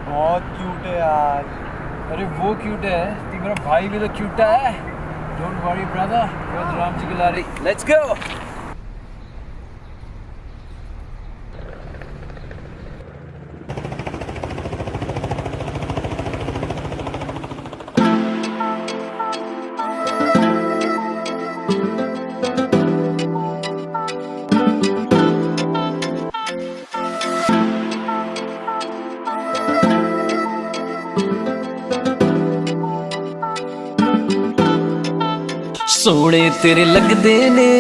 बहुत क्यूट है यार। अरे वो क्यूट है, तो मेरा भाई भी तो क्यूट है। Don't worry brother, Ram ji की लारी, लेट्स गो। सोने तेरे लगदे ने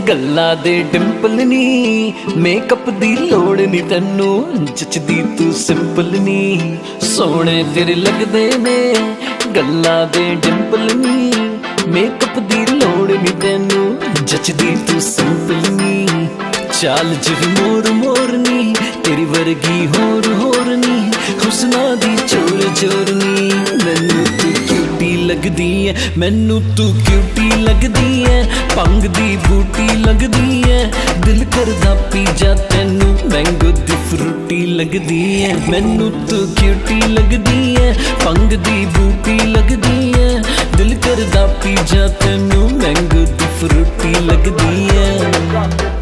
गल्लां दे डिंपल नी, मेकअप दी लोड़ नी तैनू, जचदी तू सिंपल नी। सोने तेरे लगदे ने गल्लां दे डिंपल नी, मेकअप दी लोड़ नी तैनू, जचदी तू सिंपल नी। चाल जिव मोर मोरनी, तेरी वर्गी होर नी, हुस्ना दी चोर चोरनी। मैनू तू क्यूटी लगदी है, मैनू तू क्यूटी लगदी है, भंग दी बूटी लगदी है, दिल करदा पी जा तैनू, मैंगो दी फ्रूटी लगदी है। मैनू तू क्यूटी लगदी है, भंग दी बूटी लगदी है, दिल करदा पी जा तैनू, मैंगो दी फ्रूटी लगदी है।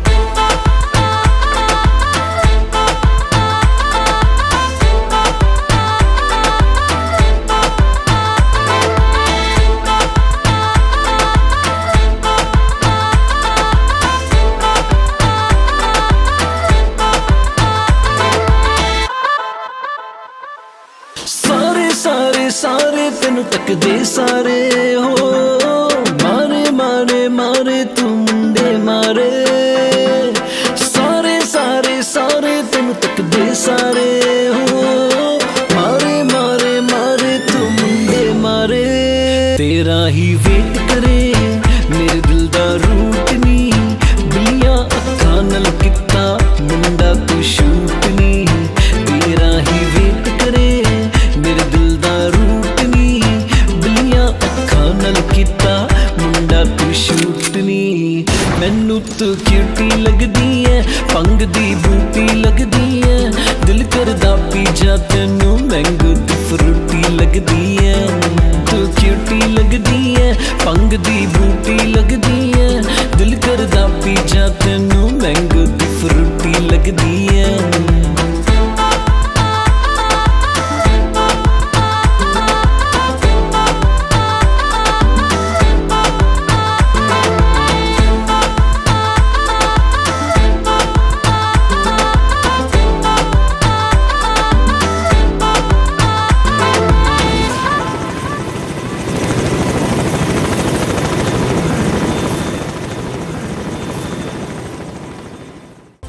सारे तेनू तकदे सारे हो, मारे मारे मारे तू मुंडे मारे। सारे सारे सारे तेनू तकदे सारे हो, मारे मारे मारे तू मुंडे मारे। तेरा ही वेट करे मेरे दिल दा रूट नी, बिलियां अखां नाल किता मुंडा तू शूट नी। तेरा ही वेट करे मेरे दिल दा रूट नी, बिलियां अखां नाल किता मुंडा तू शूट नी। मैनू तू क्यूटी लगदी है, भंग दी बूटी लगदी है, दिल करदा पी जा तैनू, मैंगो दी फ्रूटी लगदी है। तू क्यूटी लगदी है, भंग दी बूटी लगदी है, दिल करदा पी जा तैनू, मैंगो दी फ्रूटी लगदी है।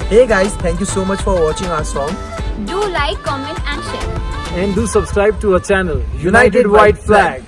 Hey guys, thank you so much for watching our song. Do like, comment and share. And do subscribe to our channel, United White Flag.